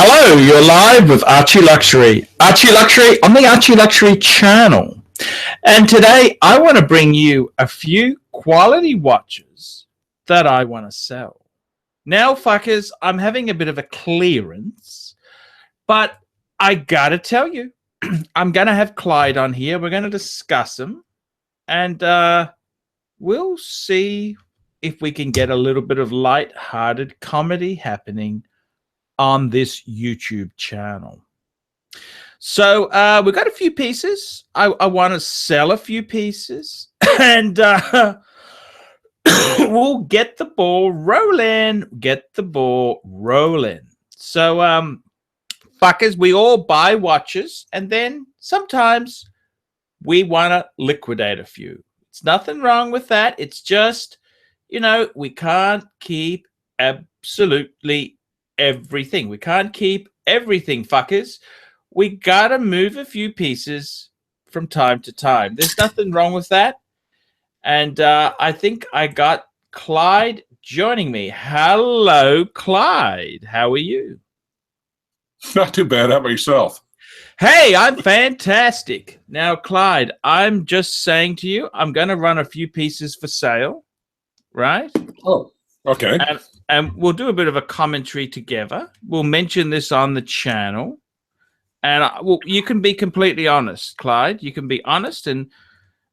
Hello, you're live with ArchieLuxury. ArchieLuxury on the ArchieLuxury channel. And today I want to bring you a few quality watches that I want to sell. Now, fuckers, I'm having a bit of a clearance, but I gotta tell you, I'm gonna have Clyde on here. We're gonna discuss them, and we'll see if we can get a little bit of light-hearted comedy happening on this YouTube channel. So we've got a few pieces. I want to sell a few pieces, and we'll get the ball rolling. So fuckers, we all buy watches, and then sometimes we want to liquidate a few. It's nothing wrong with that. It's just, you know, we can't keep absolutely everything. We can't keep everything, fuckers. We gotta move a few pieces from time to time. There's nothing wrong with that. And I think I got Clyde joining me. Hello, Clyde. How are you? Not too bad. How about yourself? Hey, I'm fantastic. Now, Clyde, I'm just saying to you, I'm going to run a few pieces for sale, right? Oh, okay. And we'll do a bit of a commentary together. We'll mention this on the channel. And well, you can be completely honest, Clyde. You can be honest, and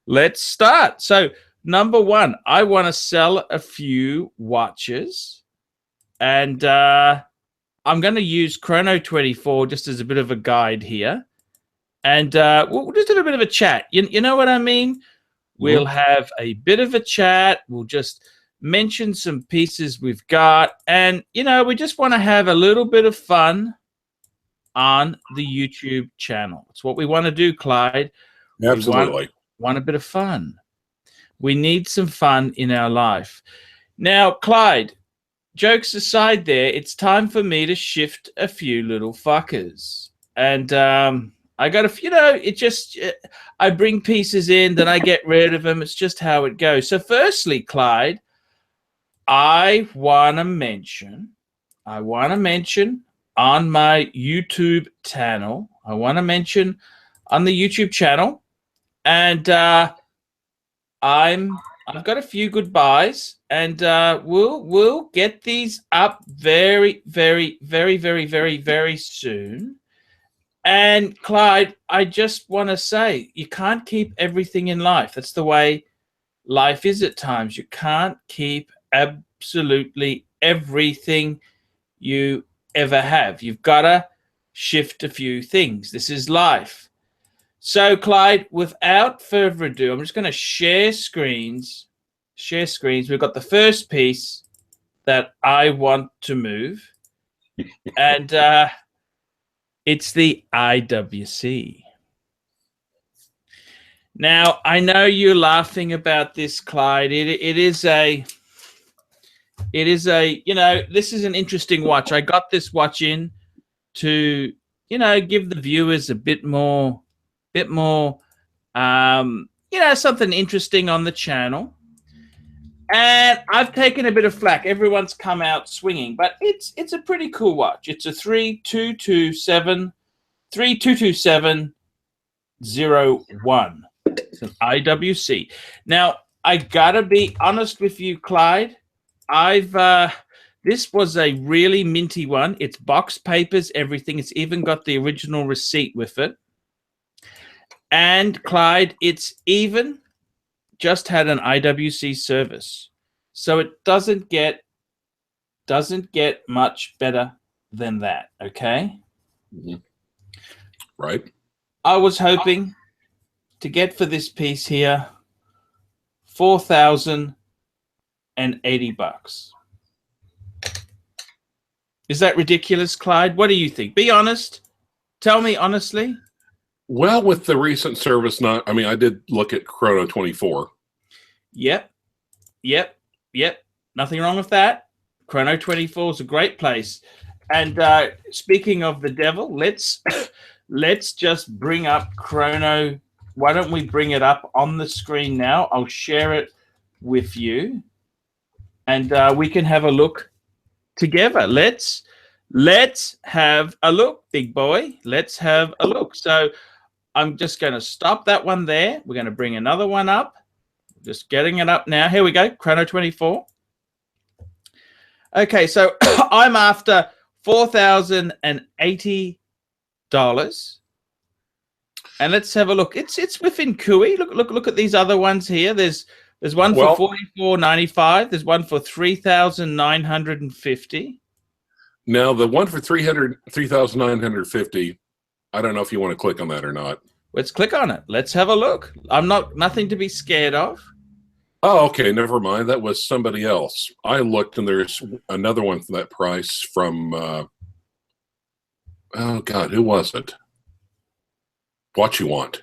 let's start. So, number one, I want to sell a few watches. And I'm going to use Chrono 24 just as a bit of a guide here. And we'll just do a bit of a chat. You know what I mean? We'll have a bit of a chat. We'll just mention some pieces we've got. And, you know, we just want to have a little bit of fun on the YouTube channel. It's what we want to do, Clyde. Absolutely. We want a bit of fun. We need some fun in our life. Now, Clyde, jokes aside there, it's time for me to shift a few little fuckers. And I got a, you know, it just, I bring pieces in, then I get rid of them. It's just how it goes. So firstly, Clyde, I want to mention on my YouTube channel, and I've got a few good buys, and we'll get these up very, very, very, very, very, very soon. And Clyde, I just want to say, you can't keep everything in life. That's the way life is at times. You can't keep absolutely everything you ever have. You've got to shift a few things. This is life. So, Clyde, without further ado, I'm just going to share screens. We've got the first piece that I want to move, and it's the IWC. Now, I know you're laughing about this, Clyde. It is a, you know, this is an interesting watch. I got this watch in to, you know, give the viewers a bit more, you know, something interesting on the channel. And I've taken a bit of flack. Everyone's come out swinging, but it's a pretty cool watch. It's a 3227 3227-01. It's an IWC. Now, I gotta be honest with you, Clyde. This was a really minty one. It's box papers, everything. It's even got the original receipt with it. And Clyde, it's even just had an IWC service. So it doesn't get much better than that, okay? Right. I was hoping to get for this piece here $4,080. Is that ridiculous, Clyde? What do you think? Be honest. Tell me honestly. Well, with the recent service, I mean, I did look at Chrono 24. Yep. Nothing wrong with that. Chrono 24 is a great place. And speaking of the devil, let's just bring up Chrono. Why don't we bring it up on the screen now? I'll share it with you, and we can have a look together. Let's Let's have a look, big boy. Let's have a look. So I'm just going to stop that one there. We're going to bring another one up. Just getting it up now. Here we go. Chrono 24. Okay, so I'm after $4,080. And let's have a look. It's within Kui. Look at these other ones here. There's one for $44.95. There's one for $3,950. Now the one for $3,950. I don't know if you want to click on that or not. Let's click on it. Let's have a look. I'm nothing to be scared of. Oh, okay. Never mind. That was somebody else. I looked, and there's another one for that price from. Oh God, who was it? What You Want?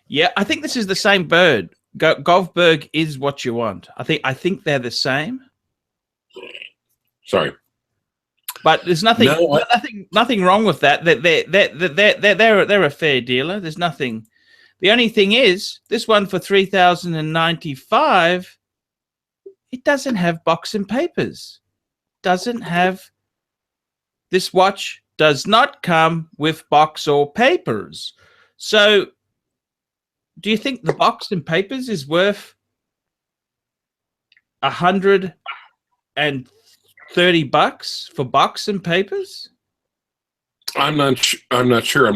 Yeah, I think this is the same bird. Govberg is What You Want. I think they're the same. Sorry, but there's nothing nothing wrong with that. They're a fair dealer. There's nothing. The only thing is this one for $3,095. It doesn't have box and papers. Doesn't have. This watch does not come with box or papers. So, do you think the box and papers is worth $130 for box and papers? I'm not sure.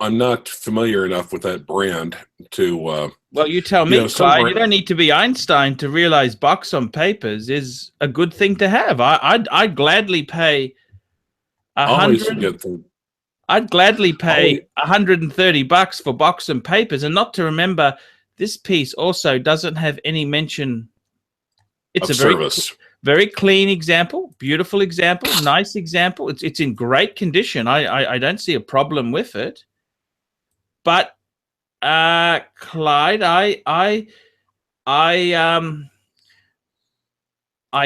I'm not familiar enough with that brand to. Well, you tell me, Clyde. You don't need to be Einstein to realize box on papers is a good thing to have. I'd gladly pay I'd gladly pay $130 for box and papers, and not to remember, this piece also doesn't have any mention. It's a very clean example, beautiful example, nice example. It's in great condition. I don't see a problem with it. But Clyde, I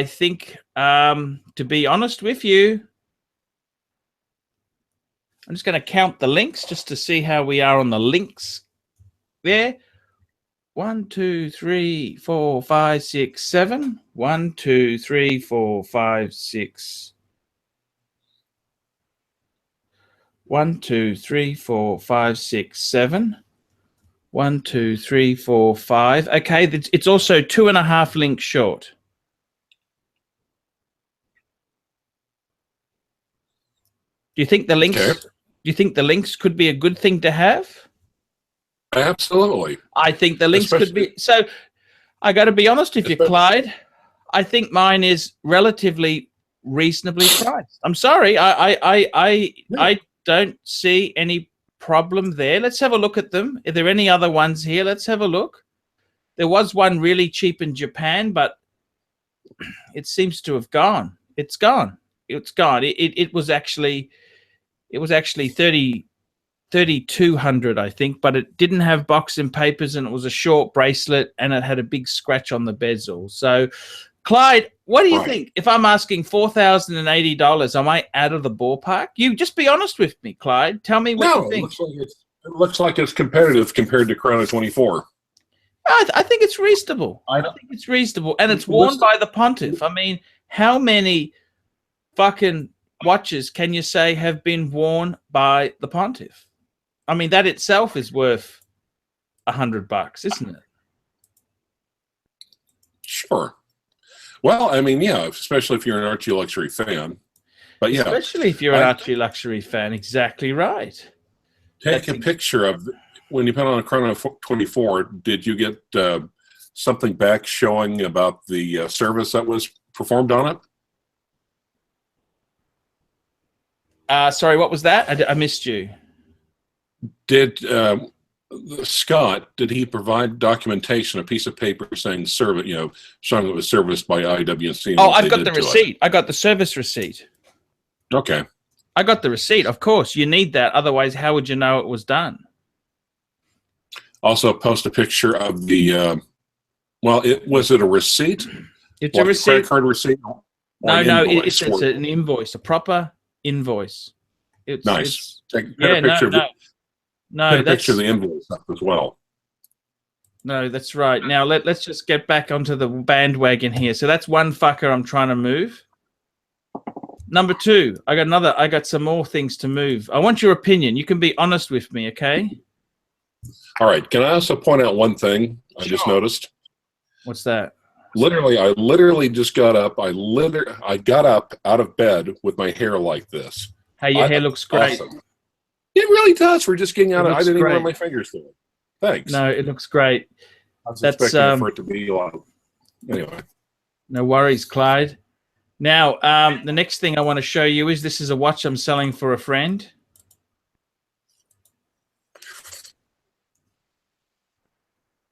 think to be honest with you, I'm just going to count the links just to see how we are on the links there. 1, 2, 3, 4, 5, 6, 7. 1, 2, 3, 4, 5, 6. 1, 2, 3, 4, 5, 6, 7. 1, 2, 3, 4, 5. Okay, it's also 2.5 links short. Do you think the links? Okay. Do you think the links could be a good thing to have? Absolutely. I think the links could be. So, I got to be honest with you, Clyde. I think mine is relatively reasonably priced. I'm sorry, I don't see any problem there. Let's have a look at them. Are there any other ones here? Let's have a look. There was one really cheap in Japan, but it seems to have gone. It's gone. It's gone. It was actually 3,200, I think, but it didn't have box and papers, and it was a short bracelet, and it had a big scratch on the bezel. So, Clyde, what do you think? If I'm asking $4,080, am I out of the ballpark? You just be honest with me, Clyde. Tell me what you think. It looks like it's competitive compared to Chrono 24. I think it's reasonable. I think it's reasonable, and it's worn by the Pontiff. I mean, how many fucking watches can you say have been worn by the Pontiff? I mean, that itself is worth $100, isn't it? Sure. Well, I mean, yeah, especially if you're an ArchieLuxury fan. But yeah, especially if you're an ArchieLuxury fan, exactly right. Take a picture of when you put on a Chrono 24. Did you get something back showing about the service that was performed on it? Sorry, what was that? I missed you. Did Scott, did he provide documentation, a piece of paper saying service, showing it was serviced by IWC? Oh, I've got the receipt. I got the service receipt. Okay. I got the receipt. Of course, you need that. Otherwise, how would you know it was done? Also, post a picture of the. Was it a receipt? It's a receipt. Credit card receipt. No, it's an invoice, a proper invoice. It's nice. Take a picture of a picture of the invoice up as well. No, that's right. Now let's just get back onto the bandwagon here. So that's one fucker I'm trying to move. Number two, I got some more things to move. I want your opinion. You can be honest with me, okay? All right. Can I also point out one thing I just noticed? What's that? I literally just got up. I got up out of bed with my hair like this. Hey, your hair looks great. Awesome. It really does. We're just getting out of. I didn't even run my fingers through it. Thanks. No, it looks great. I was expecting for it to be like. Anyway. No worries, Clyde. Now, the next thing I want to show you is this is a watch I'm selling for a friend.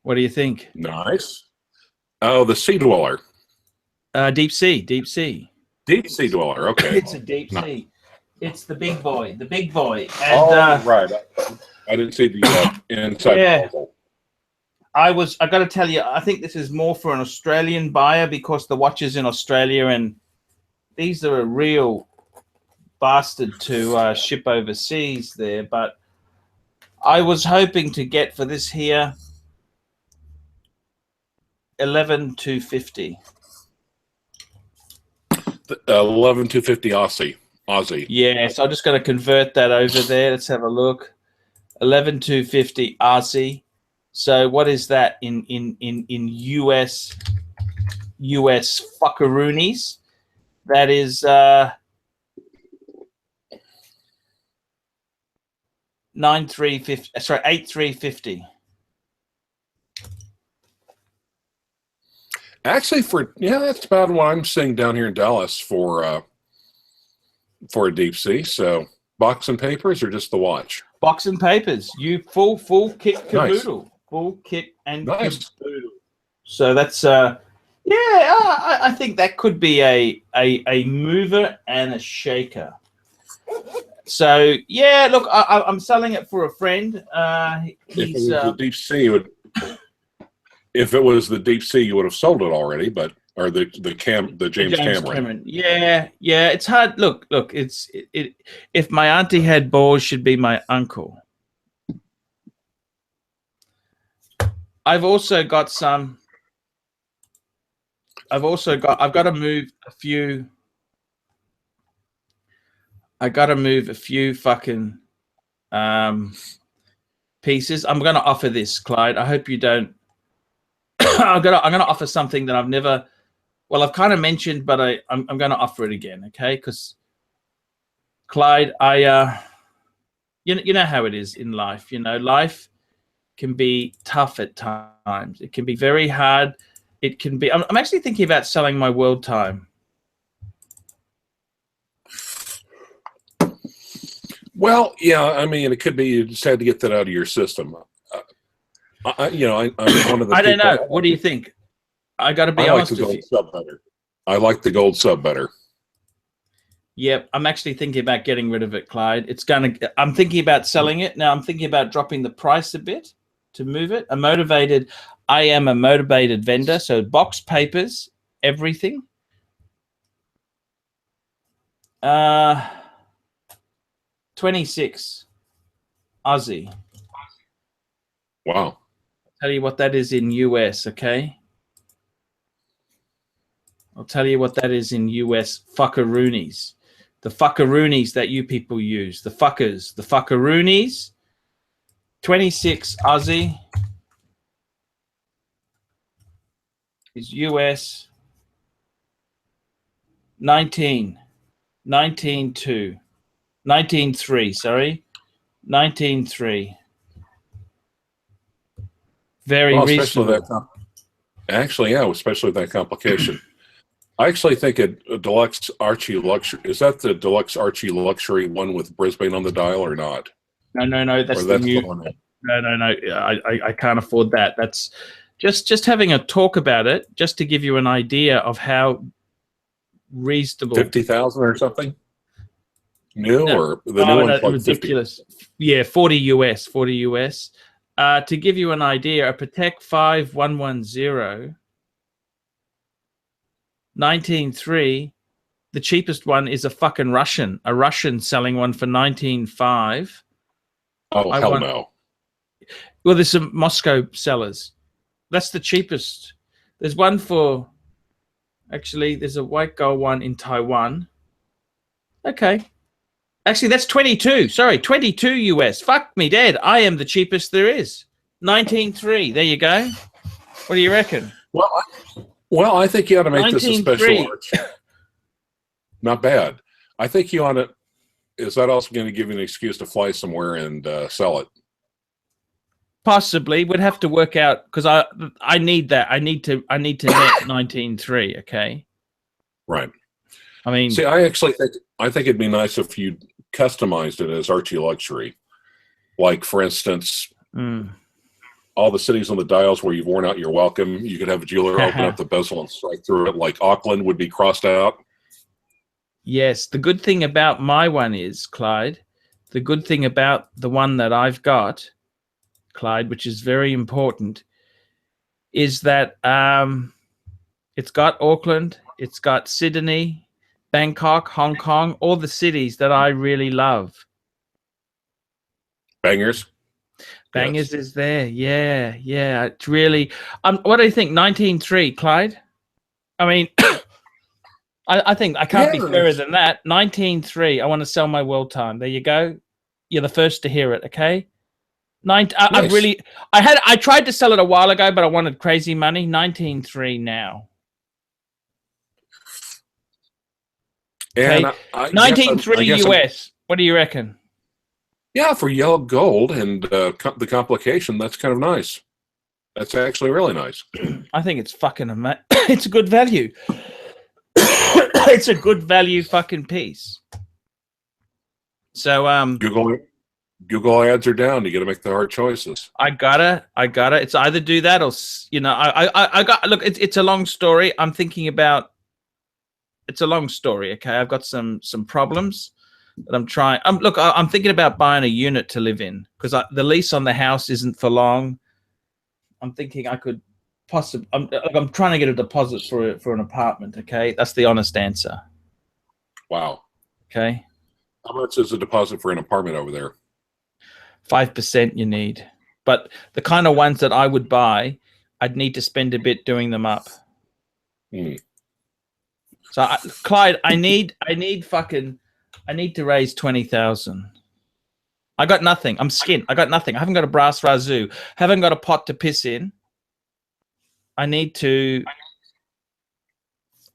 What do you think? Nice. Oh, the Sea-Dweller. Deep sea. Deep Sea-Dweller. Okay. It's a deep sea. It's the big boy. The big boy. And, right. I didn't see the inside. Yeah. I got to tell you, I think this is more for an Australian buyer because the watch is in Australia and these are a real bastard to ship overseas there. But I was hoping to get for this here 11,250. 11,250 Aussie. Yeah, so I'm just going to convert that over there. Let's have a look. 11,250 Aussie. So what is that in US fuckaroonies? That is 9,350. Sorry, 8,350. Actually, that's about what I'm seeing down here in Dallas for a deep sea. So box and papers or just the watch? Box and papers. You full kit caboodle. Nice. Full kit and nice. caboodle. So that's I think that could be a mover and a shaker. So yeah, look, I'm selling it for a friend. He's the deep sea if it was the deep sea, you would have sold it already, or the James Cameron. Yeah, it's hard. Look, if my auntie had balls, she'd be my uncle. I've got to move a few. I got to move a few fucking pieces. I'm going to offer this, Clyde. I hope you don't. I'm gonna offer something that I've never. Well, I've kind of mentioned, but I'm going to offer it again, okay? Because Clyde, you know how it is in life. You know, life can be tough at times. It can be very hard. It can be. I'm actually thinking about selling my world time. Well, yeah, I mean, it could be you just had to get that out of your system. I'm one of the. I don't know. What do you think? I got to be honest with you. I like the gold sub better. Yep, I'm actually thinking about getting rid of it, Clyde. I'm thinking about selling it now. I'm thinking about dropping the price a bit to move it. I am a motivated vendor. So box, papers, everything. 26 Aussie. Wow. Tell you what that is in US, okay? I'll tell you what that is in US fuckaroonies. The fuckaroonies that you people use. The fuckers. The fuckaroonies. 26 Aussie is US 19.3, sorry. 19.3. Very reasonable. Actually, yeah, especially with that complication. I actually think a deluxe ArchieLuxury, is that the deluxe ArchieLuxury one with Brisbane on the dial or not? No, that's the new one. No. I can't afford that. That's just having a talk about it, just to give you an idea of how reasonable. 50,000 or something? New or the new one's like ridiculous. 50. Yeah, 40 US. To give you an idea, a Patek 5110 19.3, the cheapest one is a fucking Russian. A Russian selling one for 19.5. Oh, hell no. Well, there's some Moscow sellers. That's the cheapest. There's one for, actually, there's a white gold one in Taiwan. Okay. Actually, that's 22. Sorry, 22 US. Fuck me dead. I am the cheapest there is. 19.3. There you go. What do you reckon? Well, I think you ought to make this a special 19.3. arch. Not bad. I think you ought to. Is that also going to give you an excuse to fly somewhere and sell it? Possibly. We'd have to work out because I need that. I need to net 19.3. Okay. Right. I mean, see, I think it'd be nice if you customized it as ArchieLuxury. Like, for instance, all the cities on the dials where you've worn out your welcome, you could have a jeweler open up the bezel and strike through it. Like Auckland would be crossed out. yes. The good thing about my one is, Clyde, the good thing about the one that I've got, Clyde, which is very important, is that it's got Auckland, it's got Sydney, Bangkok, Hong Kong, all the cities that I really love. Bangers. Bangers is there. Yeah, yeah. It's really what do you think? 19.3, Clyde? I mean I think I can't be fairer than that. 19.3. I want to sell my world time. There you go. You're the first to hear it, okay? Nice. I tried to sell it a while ago, but I wanted crazy money. 19.3 now. And okay. 19.3 US. What do you reckon? Yeah, for yellow gold and the complication, that's kind of nice. That's actually really nice. I think it's fucking amazing. It's a good value. It's a good value fucking piece. So Google ads are down. You got to make the hard choices. I gotta. It's either do that or I got. Look, it's a long story. I'm thinking about. It's a long story. Okay, I've got some problems that I'm trying. I'm thinking about buying a unit to live in because the lease on the house isn't for long. I'm thinking I could possibly. I'm trying to get a deposit for an apartment. Okay, that's the honest answer. Wow. Okay. How much is a deposit for an apartment over there? 5% you need, but the kind of ones that I would buy, I'd need to spend a bit doing them up. So Clyde, I need to raise 20,000. I got nothing. I'm skint. I got nothing. I haven't got a brass razoo. Haven't got a pot to piss in. I need to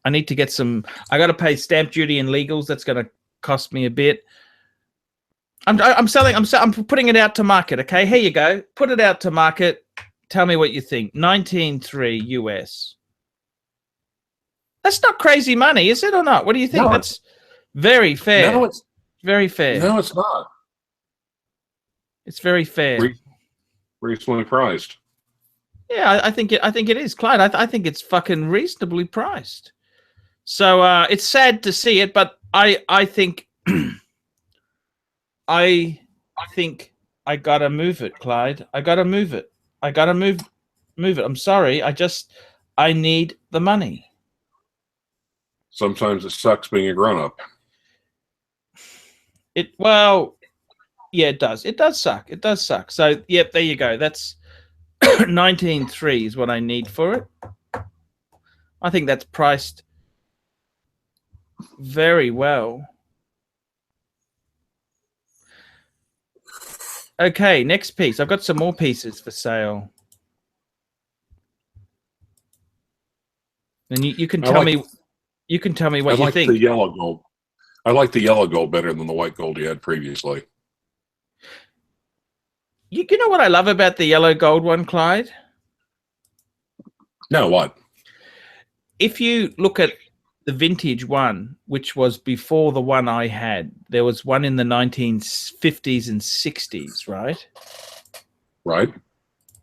get some. I got to pay stamp duty and legals. That's going to cost me a bit. I'm selling. I'm putting it out to market. Okay, here you go. Put it out to market. Tell me what you think. 19.3 US. That's not crazy money, is it or not? What do you think? No, that's very fair. No, it's very fair. No, it's not. It's very fair. Reasonably priced. Yeah, I think it is, Clyde. I think it's fucking reasonably priced. So it's sad to see it, but I think I think I gotta move it, Clyde. I gotta move it. I gotta move it. I'm sorry. I need the money. Sometimes it sucks being a grown-up. Well, yeah, it does. It does suck. It does suck. So, yep, there you go. That's 19.3 is what I need for it. I think that's priced very well. Okay, next piece. I've got some more pieces for sale. And you can tell me. You can tell me what you think. The yellow gold. I like the yellow gold better than the white gold you had previously. You know what I love about the yellow gold one, Clyde? No, what? If you look at the vintage one, which was before the one I had, there was one in the 1950s and 60s, right? Right.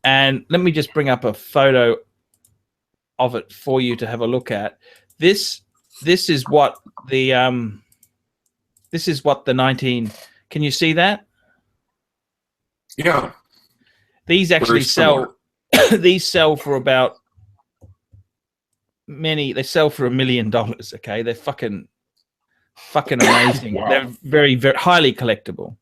And let me just bring up a photo of it for you to have a look at. This is what the 19. Can you see that? Yeah. These actually sell. These sell for about they sell for $1 million. Okay, they're fucking amazing. Wow. They're very, very highly collectible.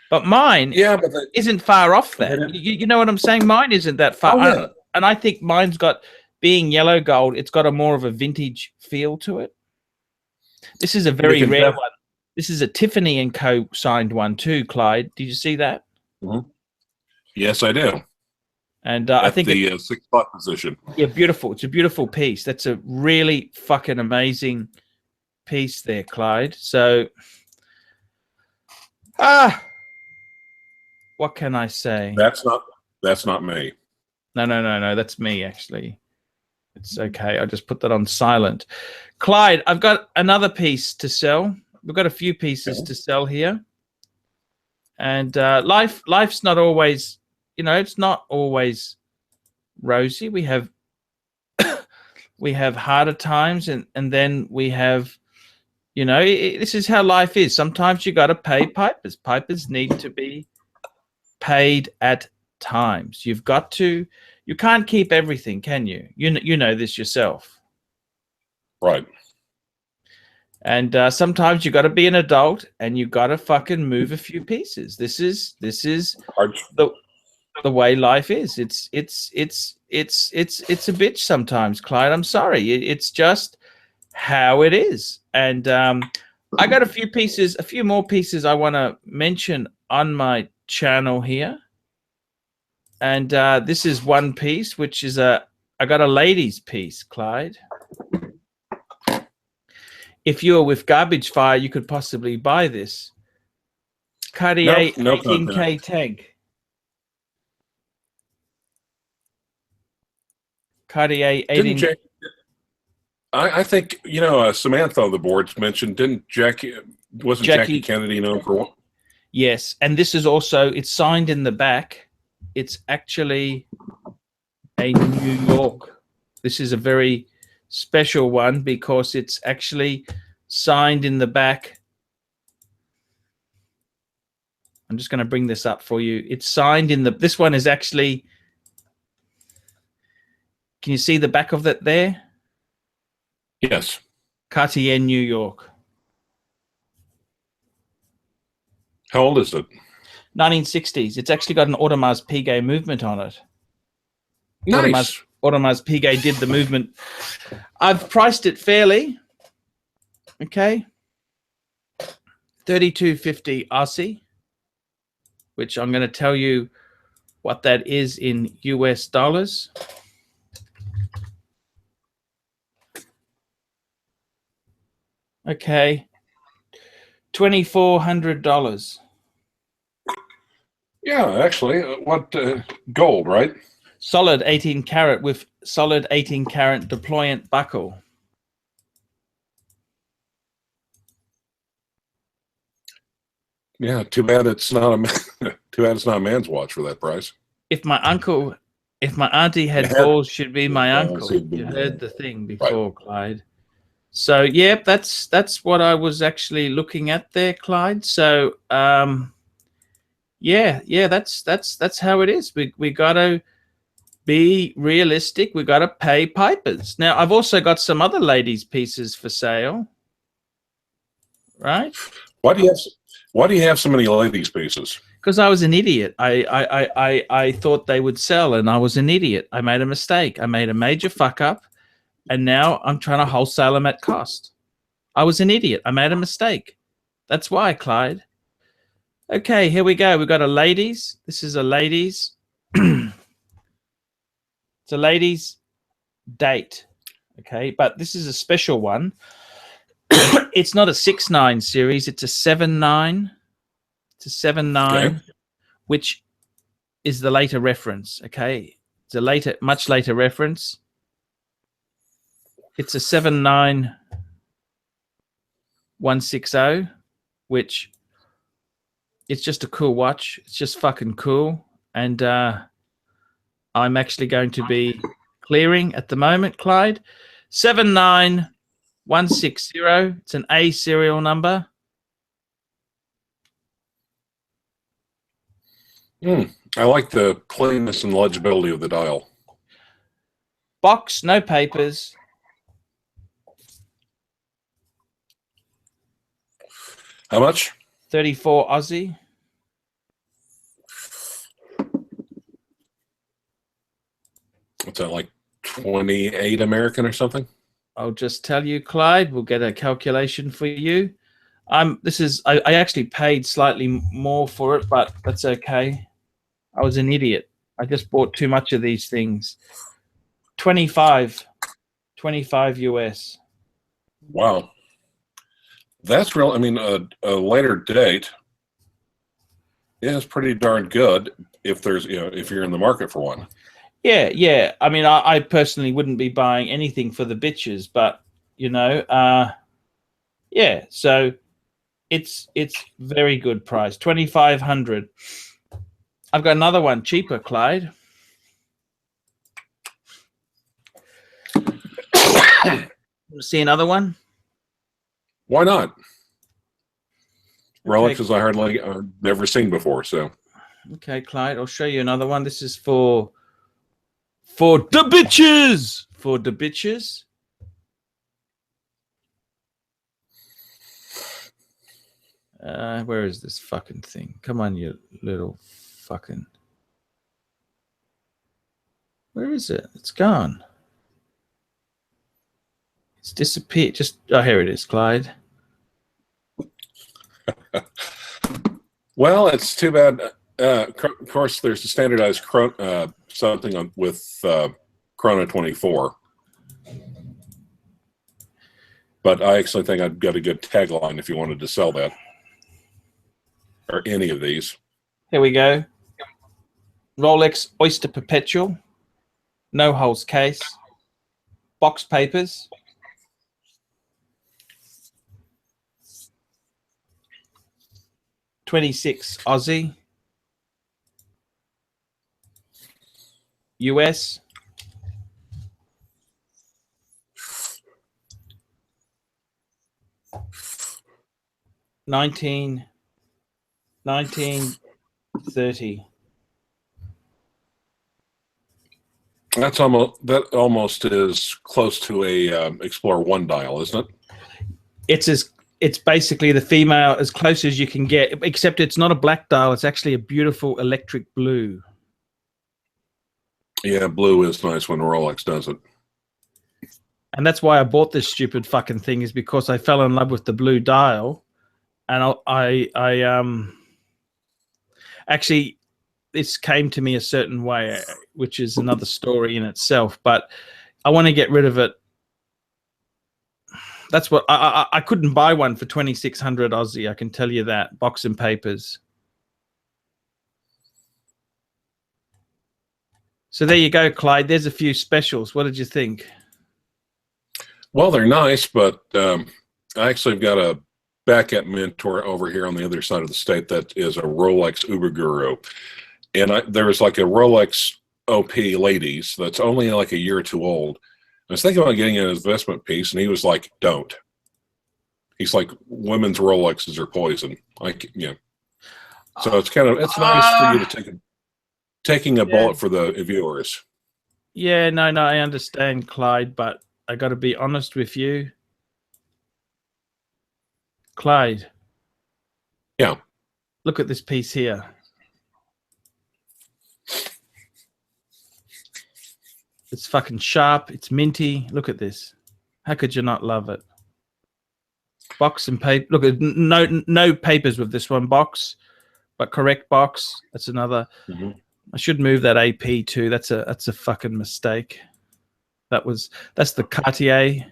But mine, isn't far off that. You know what I'm saying? Mine isn't that far. Oh, yeah. And I think mine's got, being yellow gold, it's got a more of a vintage feel to it. This is a very rare one. This is a Tiffany and Co. signed one too, Clyde. Did you see that? Mm-hmm. Yes, I do. And I think the 6 spot position. Yeah, beautiful. It's a beautiful piece. That's a really fucking amazing piece there, Clyde. So, what can I say? That's not me. No. That's me, actually. It's okay. I just put that on silent. Clyde, I've got another piece to sell. We've got a few pieces to sell here. And life's not always, it's not always rosy. We have harder times, and then we have, this is how life is. Sometimes you got to pay pipers. Pipers need to be paid at times. You can't keep everything, can you? You know this yourself. Right. And sometimes you got to be an adult, and you got to fucking move a few pieces. This is the way life is. It's a bitch sometimes, Clyde. I'm sorry. It's just how it is. And I got a few more pieces I want to mention on my channel here. And this is one piece, which is I got a ladies piece, Clyde. If you're with Garbage Fire, you could possibly buy this. Cartier 18K tank. Cartier 18. I think, Samantha on the boards mentioned, wasn't Jackie Kennedy known for one? Yes, and this is also, it's signed in the back. It's actually a New York. This is a very special one because it's actually signed in the back. I'm just going to bring this up for you. It's signed in this one is actually, can you see the back of that there? Yes. Cartier, New York. How old is it? 1960s. It's actually got an Audemars Piguet movement on it. Nice. Audemars Piguet did the movement. I've priced it fairly. Okay. $32.50 Aussie, which I'm going to tell you what that is in US dollars. Okay. $2,400. Yeah, actually, what gold, right? Solid 18 karat with solid 18 karat deployant buckle. Yeah, too bad it's not a man's watch for that price. If my auntie had balls, she'd be my uncle. You heard the thing before, right, Clyde. So yeah, that's what I was actually looking at there, Clyde. So yeah, that's how it is. We gotta be realistic. We gotta pay pipers. Now I've also got some other ladies' pieces for sale. Right? Why do you have so many ladies' pieces? Because I was an idiot. I thought they would sell, and I was an idiot. I made a mistake. I made a major fuck up, and now I'm trying to wholesale them at cost. I was an idiot. I made a mistake. That's why, Clyde. Okay, here we go. We've got a ladies. This is a ladies. It's a ladies date. Okay, but this is a special one. It's not a 6-9 series. It's a 7-9. It's a 7-9, okay, which is the later reference. Okay, it's a much later reference. It's a 79160, which it's just a cool watch. It's just fucking cool, and I'm actually going to be clearing at the moment, Clyde. 79160. It's an A serial number. I like the cleanness and legibility of the dial. Box, no papers. How much? 34 Aussie. What's that, like 28 American or something? I'll just tell you, Clyde. We'll get a calculation for you. I actually paid slightly more for it, but that's okay. I was an idiot. I just bought too much of these things. 25 US. Wow. That's real. I mean, a later date is pretty darn good if there's, if you're in the market for one. Yeah. I mean, I personally wouldn't be buying anything for the bitches, but yeah. So it's very good price. 2,500. I've got another one cheaper, Clyde. See another one? Why not? Okay. Rolexes I've never seen before. So okay, Clyde, I'll show you another one. This is for the bitches. For the bitches. Where is this fucking thing? Come on, you little fucking. Where is it? It's gone. It's disappeared. Here it is, Clyde. Well, it's too bad. Of course, there's a standardized something with Chrono 24. But I actually think I've got a good tagline if you wanted to sell that. Or any of these. Here we go. Rolex Oyster Perpetual. No holes case. Box papers. $26 Aussie. US. $19.30. That almost is close to a Explorer 1 dial, isn't it? It's basically the female as close as you can get, except it's not a black dial. It's actually a beautiful electric blue. Yeah, blue is nice when Rolex does it. And that's why I bought this stupid fucking thing, is because I fell in love with the blue dial. And I actually, this came to me a certain way, which is another story in itself, but I want to get rid of it. That's what I couldn't buy one for 2,600 Aussie. I can tell you that. Box and papers. So there you go, Clyde. There's a few specials. What did you think? Well, they're nice, but I actually have got a backup mentor over here on the other side of the state that is a Rolex Uber guru. And there was like a Rolex OP ladies that's only like a year or two old. I was thinking about getting an investment piece, and he was like, don't. He's like, women's Rolexes are poison. So it's nice for you to taking a bullet for the viewers. Yeah, no, I understand, Clyde, but I got to be honest with you. Clyde. Yeah. Look at this piece here. It's fucking sharp. It's minty. Look at this. How could you not love it? Box and paper. Look at no papers with this one. Box, but correct box. That's another. Mm-hmm. I should move that AP too. That's a fucking mistake. That's the Cartier.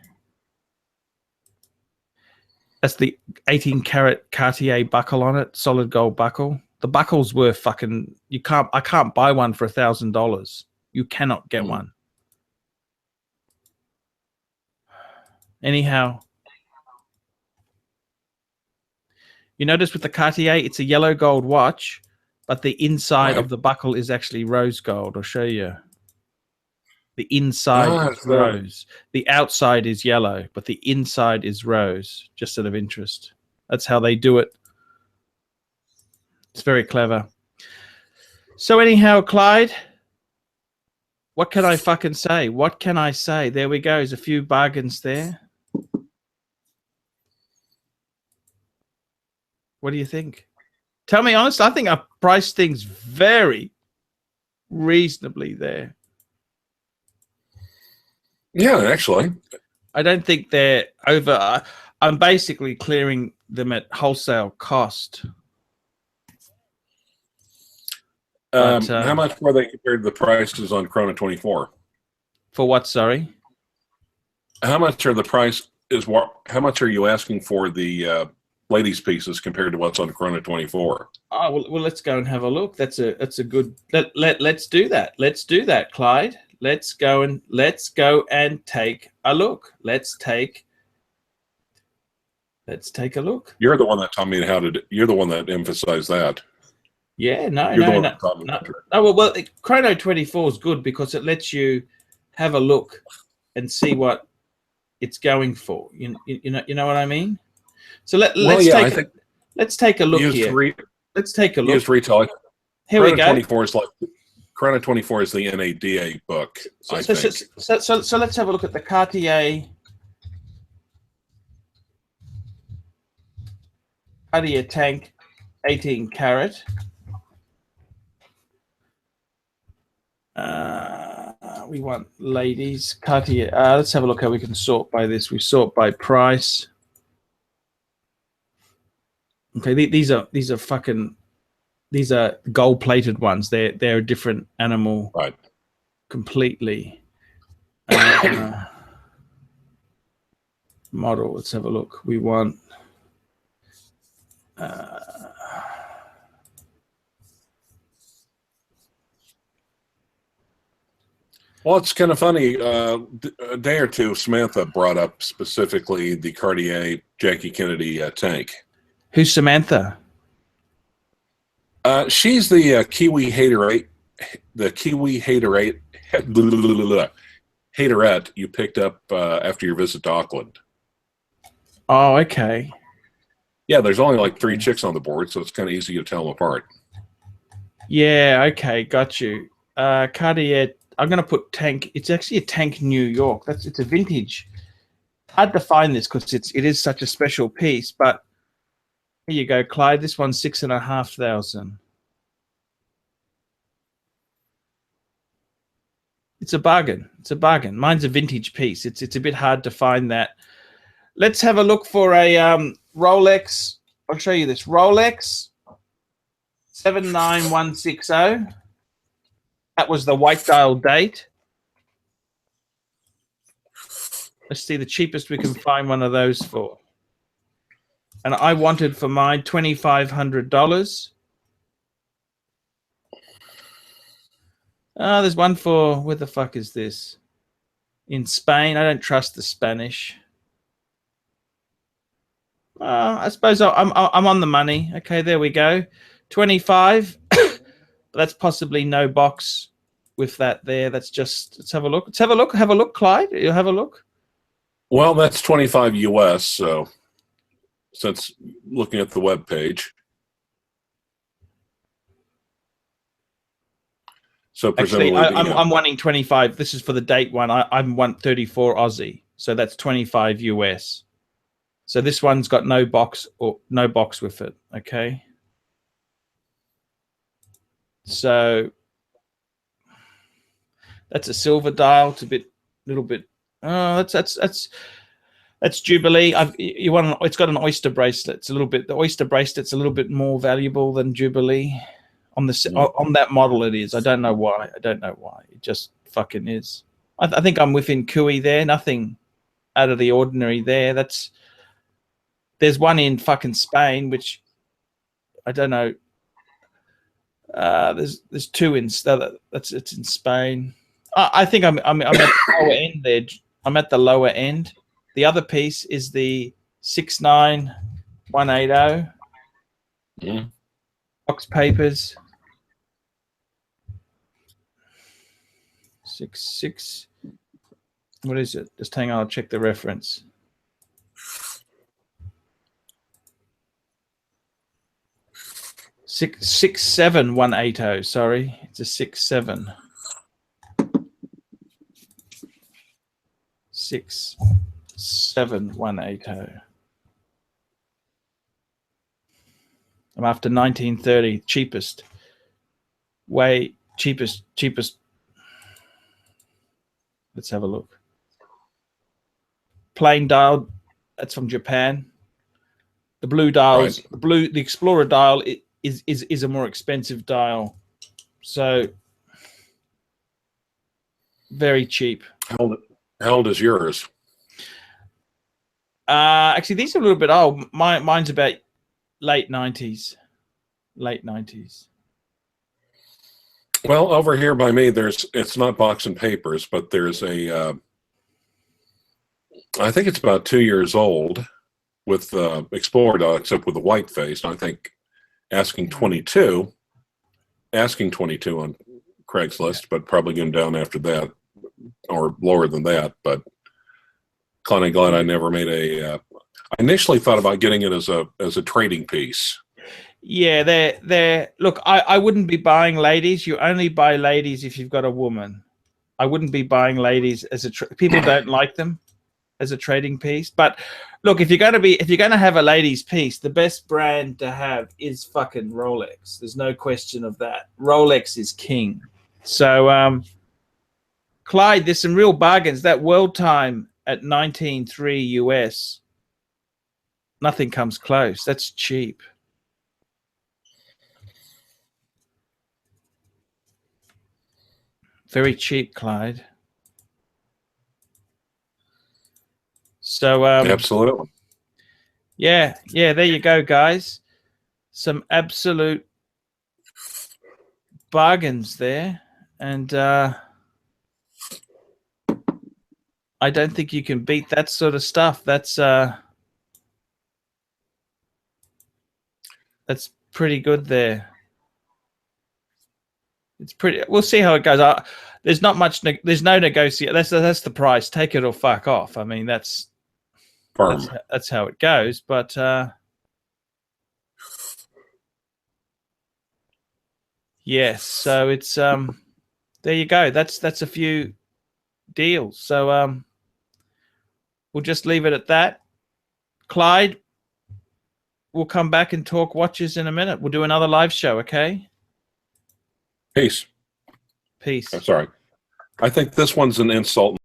That's the 18-karat Cartier buckle on it. Solid gold buckle. The buckles were fucking. I can't buy one for $1,000. You cannot get one. Anyhow, you notice with the Cartier, it's a yellow gold watch, but the inside of the buckle is actually rose gold. I'll show you. The inside is rose. The outside is yellow, but the inside is rose, just out of interest. That's how they do it. It's very clever. So anyhow, Clyde, what can I fucking say? What can I say? There we go. There's a few bargains there. What do you think? Tell me honestly. I think I priced things very reasonably there. Yeah, actually. I don't think they're over. I'm basically clearing them at wholesale cost. But, how much were they compared to the prices on Chrono 24? For what? Sorry. How much are the price is what? How much are you asking for the ladies' pieces compared to what's on Chrono 24? Oh well, let's go and have a look. That's a good. Let's do that. Let's do that, Clyde. Let's go and take a look. Let's take a look. You're the one that taught me how to. You're the one that emphasized that. Yeah, no. Well, Chrono 24 is good because it lets you have a look and see what it's going for. You know what I mean? So let's take a look here. Let's take a look. Used retail. Here we go. 24 is like Chrono 24 is the NADA book. So let's have a look at the Cartier tank 18 carat. We want ladies Cartier. Let's have a look how we can sort by this. We sort by price. Okay, these are gold plated ones. They're a different animal, right? Completely. Model. Let's have a look. We want. Well, it's kind of funny. A day or two, Samantha brought up specifically the Cartier Jackie Kennedy tank. Who's Samantha? She's the Kiwi haterate, haterette you picked up after your visit to Auckland. Oh, okay. Yeah, there's only like 3 chicks on the board, so it's kind of easy to tell them apart. Yeah, okay, got you. Cartier. I'm going to put tank. It's actually a tank New York. It's a vintage. Hard to find this because it is such a special piece. But here you go, Clyde. This one's $6,500. It's a bargain. It's a bargain. Mine's a vintage piece. It's a bit hard to find that. Let's have a look for a Rolex. I'll show you this Rolex 79160. That was the white dial date. Let's see the cheapest we can find one of those for. And I wanted for mine $2,500. There's one for, where the fuck is this? In Spain. I don't trust the Spanish. I suppose I'm on the money. Okay, there we go. 25. That's possibly no box with that there. That's just, let's have a look. Let's have a look. Have a look, Clyde. You'll have a look. Well, that's 25 US. So since looking at the web page. So presumably, actually, I'm wanting 25. This is for the date one. I want 34 Aussie. So that's 25 US. So this one's got no box with it. Okay. So that's a silver dial. It's a little bit. Oh, that's Jubilee. It's got an oyster bracelet. It's a little bit. The oyster bracelet's a little bit more valuable than Jubilee on that model. It is. I don't know why. It just fucking is. I think I'm within Kui there. Nothing out of the ordinary there. There's one in fucking Spain, which I don't know. There's 2 in it's in Spain. I think I'm at the lower end there. I'm at the lower end. The other piece is the 69180. Yeah. Box papers. 66. What is it? Just hang on. I'll check the reference. Six 67180. Sorry, it's a 67. 67180. I'm after 1930. Cheapest. Way cheapest. Let's have a look. plain dial, that's from Japan. The blue dials, Right. the Explorer dial is a more expensive dial. So very cheap. How old is yours? Actually, these are a little bit old. Mine's about late 90s. Late 90s. Well, over here by me, it's not box and papers, but there's a, I think it's about 2 years old with Explorer dial, except with the white face. I think asking 22 on Craigslist, but probably going down after that or lower than that. But kind of glad I never made a. I initially thought about getting it as a trading piece. Yeah, they're look. I wouldn't be buying ladies. You only buy ladies if you've got a woman. I wouldn't be buying ladies as a people don't like them as a trading piece. But look, if you're going to have a ladies piece, the best brand to have is fucking Rolex. There's no question of that. Rolex is king. So Clyde, there's some real bargains. That world time at 19.3 US, nothing comes close. That's cheap. Very cheap, Clyde. So Absolutely. yeah, there you go, guys. Some absolute bargains there. And I don't think you can beat that sort of stuff. That's pretty good there. It's pretty. We'll see how it goes. There's not much. There's no negotiation. That's the price. Take it or fuck off. I mean, that's how it goes. But yes. So it's there you go. That's a few deals. So we'll just leave it at that. Clyde, we'll come back and talk watches in a minute. We'll do another live show. Okay. Peace. Peace. I'm sorry. I think this one's an insult.